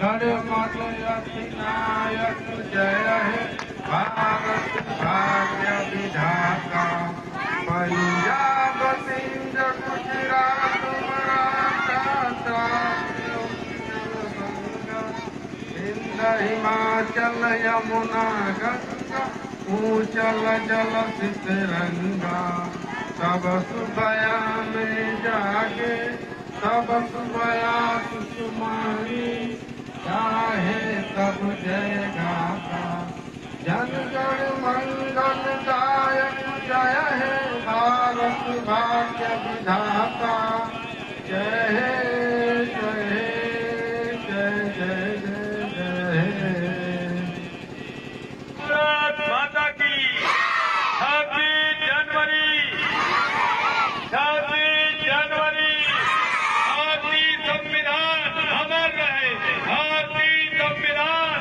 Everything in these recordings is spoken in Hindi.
गणपतयतिनायक जय हे भारत भाग्य विधाता। पंजाब सिंध गुजरात मराठा सिंध हिमाचल यमुना गंगा ऊंचल जल सितरंगा। सब सुबया में जागे सब सुबया सुषुमानी चाहे तब जय गाता। जन गण मंगल दायक जय हे भारत भाग्य विधाता। जय हे जय हे जय जय जय जय हे। भारत माता की 26 जनवरी 26 जनवरी। भारतीय संविधान अमर रहे। भारतीय संविधान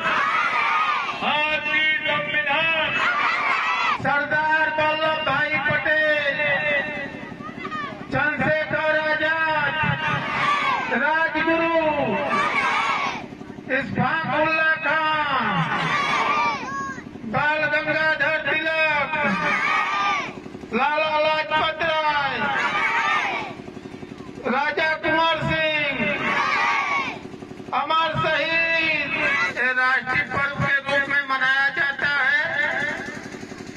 भारतीय संविधान। सरदार वल्लभ भाई पटेल चंद्रशेखर आजाद राजगुरु इशफाक उल्ला खान बाल गंगाधर तिलक लाला लाजपत राय राजा कुंवर सिंह अमर शहीद राष्ट्रीय पर्व के रूप में मनाया जाता है।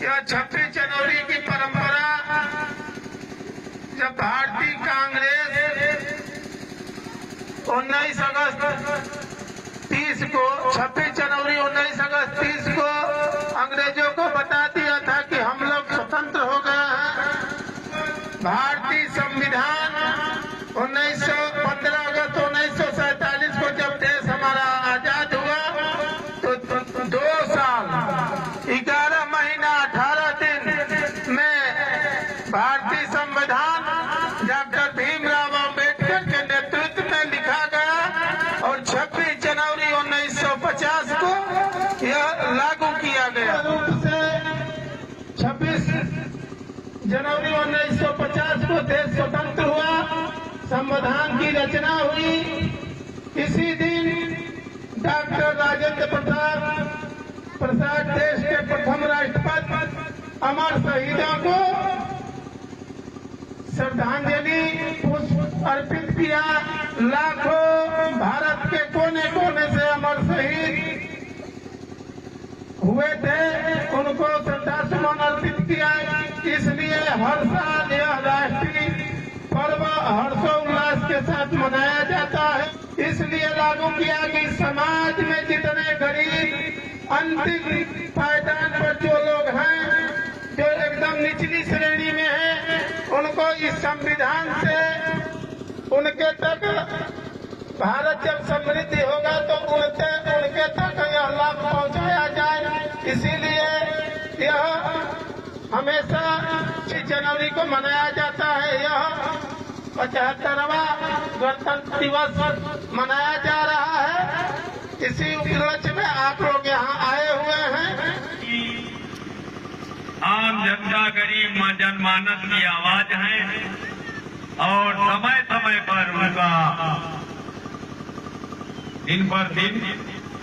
यह 26 जनवरी की परंपरा जब भारतीय कांग्रेस 19 अगस्त 30 को 26 जनवरी 19 अगस्त 30 को अंग्रेजों को बता दिया था कि हम लोग स्वतंत्र हो गए हैं। भारतीय संविधान 15 अगस्त 1947 को जब देश हमारा आजाद हुआ तो 2 साल 11 महीना 18 दिन में भारतीय संविधान डॉक्टर भीमराव अम्बेडकर के नेतृत्व में लिखा गया और 26 जनवरी 1950 को यह लागू किया गया। रूप से 26 जनवरी 1950 को देश स्वतंत्र हुआ। संविधान की रचना हुई। इसी दिन डॉक्टर राजेंद्र प्रसाद देश के प्रथम राष्ट्रपति अमर शहीदों को श्रद्धांजलि पुष्प अर्पित किया। लाखों भारत के कोने कोने से अमर शहीद हुए थे, उनको श्रद्धासुमन अर्पित किया। इसलिए हर साल यह राष्ट्रीय पर्व हर्षोल्लास के साथ मनाया जाता है। इसलिए लागू किया कि समाज में जितने गरीब अंतिम पायदान पर जो लोग हैं, जो एकदम निचली श्रेणी में हैं, उनको इस संविधान से उनके तक भारत जब समृद्धि होगा तो उनके तक यह लाभ पहुंचाया जाए। इसीलिए यह हमेशा 6 जनवरी को मनाया जाता है। यह 75वां गणतंत्र दिवस मनाया जा रहा है। इसी उपलक्ष्य में आप लोग यहाँ आए हुए हैं। आम जनता गरीब जनमानस की आवाज है और समय समय पर उनका दिन पर दिन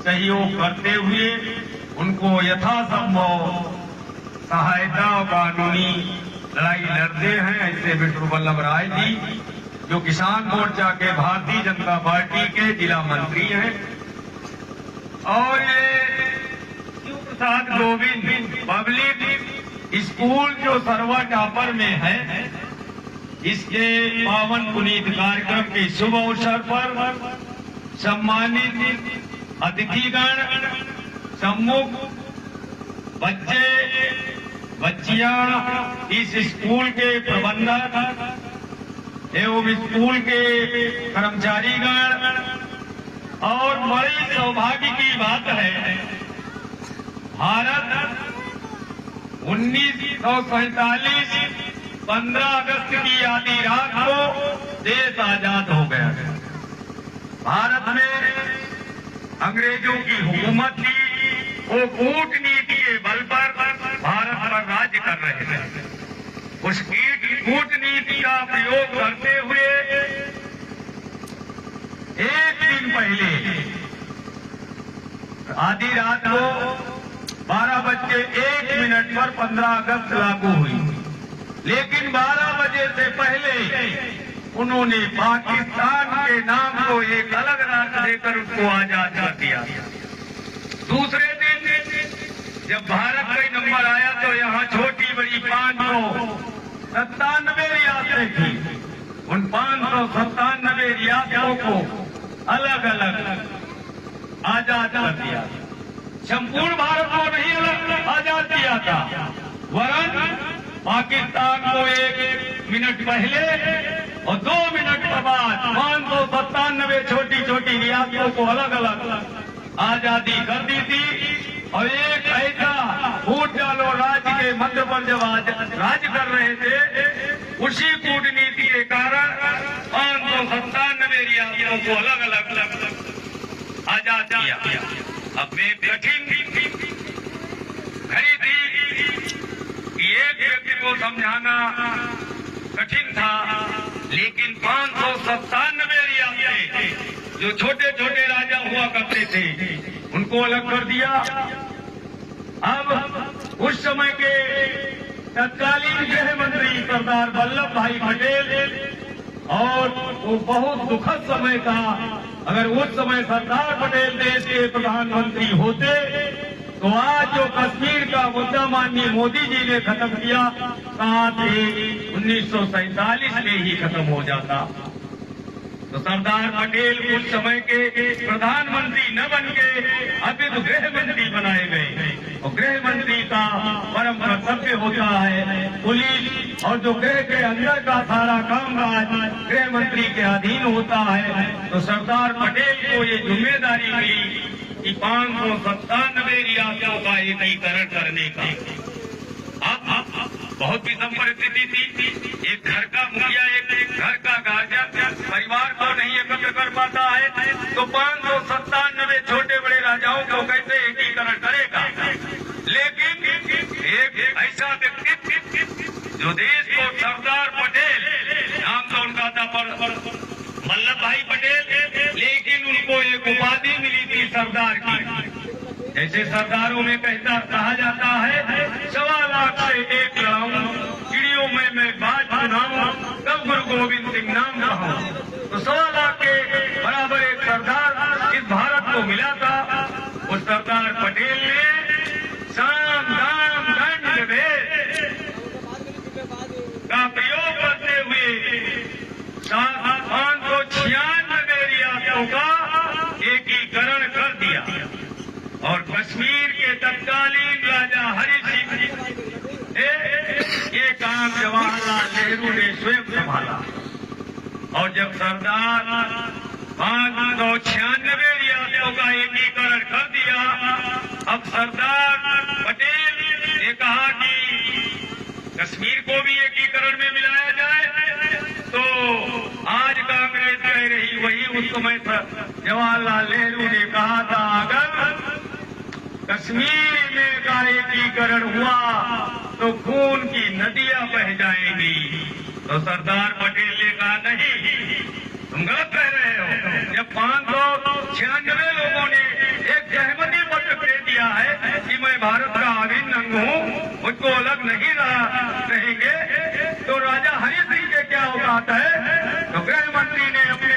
सहयोग करते हुए उनको यथासंभव सहायता और कानूनी लड़ाई लड़ते हैं। ऐसे विष्णु वल्लभ राय जी जो किसान मोर्चा के भारतीय जनता पार्टी के जिला मंत्री हैं और ये शिव प्रसाद गोविंद पब्लिक स्कूल जो सर्वा टापर में है, इसके पावन पुनीत कार्यक्रम के शुभ अवसर पर सम्मानित अतिथिगण, सम्मुख बच्चे बच्चियां, इस स्कूल के प्रबंधक एवं स्कूल के कर्मचारीगण और बड़ी सौभाग्य की बात है, भारत 1947 15 अगस्त की आधी रात को देश आजाद हो गया। भारत में अंग्रेजों की हुकूमत थी, वो कूटनीति के बल पर भारत पर राज्य कर रहे थे। उस कूटनीति का प्रयोग करते हुए एक दिन पहले आधी रात को 12:01 पर 15 अगस्त लागू हुई, लेकिन 12 बजे से पहले उन्होंने पाकिस्तान के नाम को एक अलग राष्ट्र देकर उसको आजाद कर दिया। दूसरे दिन जब भारत का नंबर आया तो यहाँ छोटी बड़ी 597 रियासतें थी। उन 597 रियासतों को अलग अलग आजाद कर दिया। संपूर्ण भारत को नहीं अलग आजाद किया था, वरन पाकिस्तान को 1 मिनट पहले और 2 मिनट के बाद 597 छोटी छोटी रियासतों को अलग अलग आजादी कर दी थी। और एक ऐसा फूट डालो राज्य के मध्य पर जब राज कर रहे थे, उसी कूटनीति के कारण 597 रियासतों को अलग अलग आजाद किया। अब वे कठिन घड़ी थी कि एक व्यक्ति को समझाना कठिन था, लेकिन 597 रियासतें जो छोटे छोटे राजा हुआ करते थे उनको अलग कर दिया। अब उस समय के तत्कालीन गृह मंत्री सरदार वल्लभ भाई पटेल, और वो बहुत दुखद समय था। अगर उस समय सरदार पटेल देश के प्रधानमंत्री होते तो आज जो कश्मीर का मुद्दा माननीय मोदी जी ने खत्म किया, कहा थे 1947 में ही खत्म हो जाता। तो सरदार पटेल उस समय के प्रधानमंत्री न बन के अभी तो गृह मंत्री बनाए गए, और गृह मंत्री का परम कर्तव्य होता है पुलिस और जो गृह के अंदर का सारा कामकाज गृह मंत्री के अधीन होता है। तो सरदार पटेल को ये जिम्मेदारी मिली कि 597 रियासतों का एकीकरण करने का। बहुत विषम परिस्थिति थी। एक घर का मुखिया, एक घर का गार्जियन परिवार को नहीं एकत्र कर पाता है, तो 597 छोटे बड़े राजाओं को कैसे एकीकरण करेगा। लेकिन एक ऐसा व्यक्ति जो देश को सरदार पटेल नाम तो उनका था वल्लभ भाई पटेल, लेकिन उनको एक उपाधि मिली थी सरदार की। जैसे सरदारों में कहा जाता है 1.25 लाख से 1 लड़ाऊं, चिड़ियों में मैं बाज सुनाऊं, तब गुरु गोविंद सिंह नाम कहूं। तो 1.25 लाख के बराबर एक सरदार इस भारत को मिला था। उस सरदार पटेल ने साम दाम दंड भेद का प्रयोग करते हुए 596 रियासतों का एकीकरण कर दिया, और कश्मीर के तत्कालीन राजा हरि सिंह ये काम जवाहरलाल नेहरू ने स्वयं संभाला। और जब सरदार 596 रियासतों का एकीकरण कर दिया, अब सरदार पटेल ने कहा कि कश्मीर को भी एकीकरण में मिलाया जाए। तो आज कांग्रेस कह रही वही उस समय जवाहरलाल नेहरू ने कहा था, अगर कश्मीर में का एकीकरण हुआ तो खून की नदियां बह जाएंगी। तो सरदार पटेल ने कहा नहीं, तुम गलत कह रहे हो। जब 596 लोगों ने एक सहमति पत्र दे दिया है कि मैं भारत का अभिन्न अंग हूँ, मुझको अलग नहीं रहेंगे, तो राजा हरि सिंह के क्या औकात है। तो गृह मंत्री ने अपने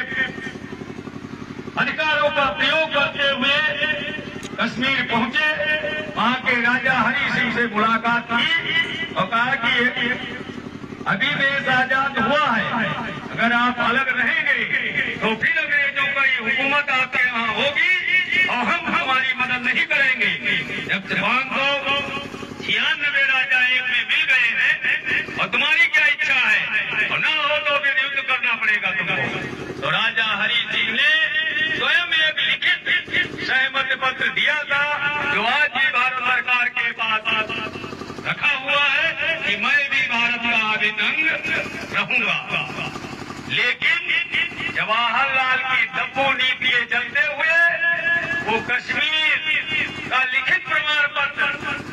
अधिकारों का प्रयोग करते हुए कश्मीर पहुंचे, वहां के राजा हरि सिंह से मुलाकात की और कहा कि अभी देश आजाद हुआ है, अगर आप अलग रहेंगे तो फिर अंग्रेजों की हुकूमत आपके यहाँ होगी और हम हमारी मदद नहीं करेंगे। जब 596 राजा एक में मिल गए हैं और तुम्हारी क्या इच्छा है, और न हो तो फिर युद्ध करना पड़ेगा तुमको। तो राजा हरि सिंह ने स्वयं एक लिखित सहमति पत्र दिया था, जो आज भी भारत सरकार के पास रखा हुआ है कि मैं भी भारत का अभिन्न अंग रहूंगा। लेकिन जवाहरलाल की दब्बू नीति चलते हुए वो कश्मीर का लिखित प्रमाण पत्र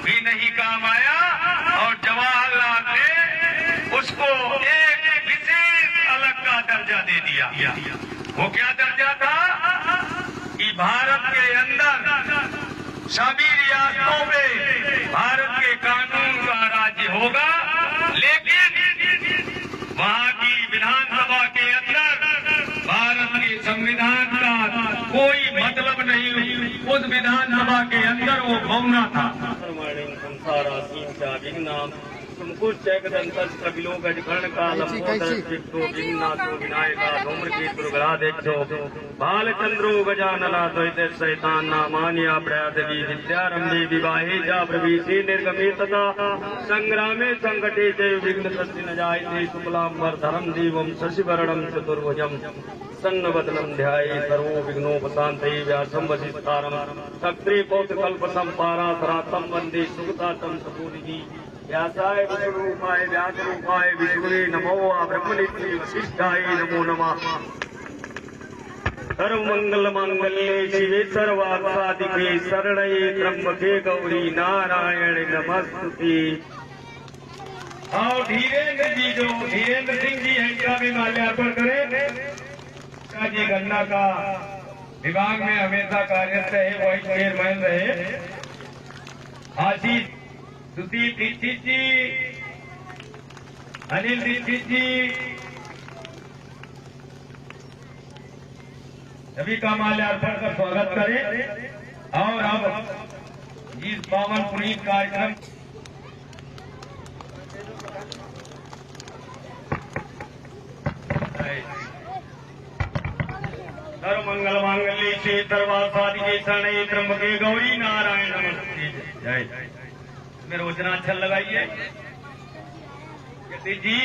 भी नहीं काम आया, और जवाहरलाल ने उसको एक विशेष अलग का दर्जा दे दिया। वो क्या दर्जा था कि भारत के अंदर सभी रियासतों में भारत के कानून का राज्य होगा, लेकिन वहाँ की विधानसभा के अंदर भारत के संविधान का कोई मतलब नहीं। उस विधानसभा के अंदर वो भवना था। बालचंद्रो गजानना द्वैत शैतान नामान्या प्रयादवी विद्यारंभे विवाहे च प्रवेशे निर्गमे तथा संग्रामे संकटे च विघ्न सृष्टि न जायते शुक्लांबरधरं देवं शशिवर्णं चतुर्भुजं सन्नवदनं ध्याये सर्वो विघ्नोपशान्तये व्यासं वसिष्ठारं सक्रे पौत्रकल्पसंपारासरातं वन्दे सुगतातं सपूरिः व्यासाय विष्णुरूपाय व्यासरूपाय विष्णुवे नमो ब्रह्मनिष्ठे वसिष्ठाय नमो नमः। सर्वमंगलमांगल्ये शिवे सर्वार्थसाधिके शरण्ये त्र्यंबके गौरी नारायण नमस्तुते। और धीरेन्द्र जी, जो धीरेन्द्र सिंह जी हैं, इनका भी माल्यार्पण करें। जी गन्ना का विभाग में हमेशा कार्यरत रहे, वाइस चेयरमैन रहे। आशीष सुदीप दीक्षित जी, अनिल दीक्षित जी, सभी का माल्यार्पण कर स्वागत करें। और अब इस पावन पुनीत कार्यक्रम सर्वमंगल मांगल्ये शिवे सर्वार्थसाधिके शरण्ये त्र्यंबके गौरी नारायण नमस्ते। जय। मेरा वचना अच्छा लगाइए जी।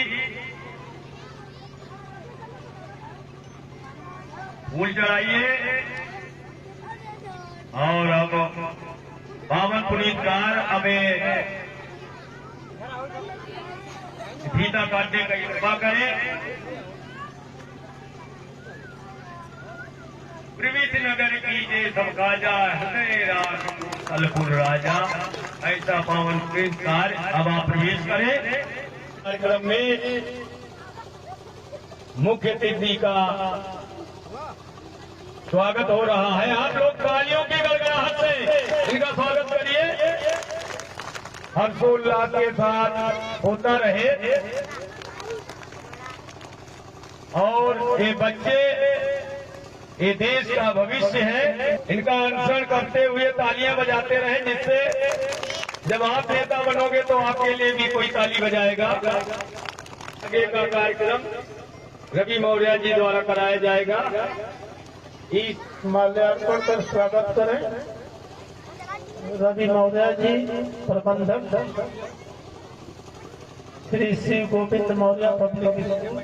फूल चढ़ाइए। और अब पावन पुनीतकार हमें फीता काटने का कृपा करें। प्रवीति नगर की जय सब काजा हृदय राजपुर राजा, ऐसा पावन पुरस्कार अब आप प्रवेश करें। कार्यक्रम में मुख्य अतिथि का स्वागत हो रहा है। आप लोग तालियों की गड़गड़ाहट से इनका स्वागत करिए। हर्षोल्लास के साथ होता रहे। और ये बच्चे ये देश का भविष्य है, इनका अनुसरण करते हुए तालियां बजाते रहें, जिससे जब आप नेता बनोगे तो आपके लिए भी कोई ताली बजाएगा। आगे का कार्यक्रम रवि मौर्य जी द्वारा कराया जाएगा। इस माल्यार्पण कर स्वागत करें रवि मौर्य जी, प्रबंधक श्री शिव गोविंद मौर्य पब्लिक स्कूल।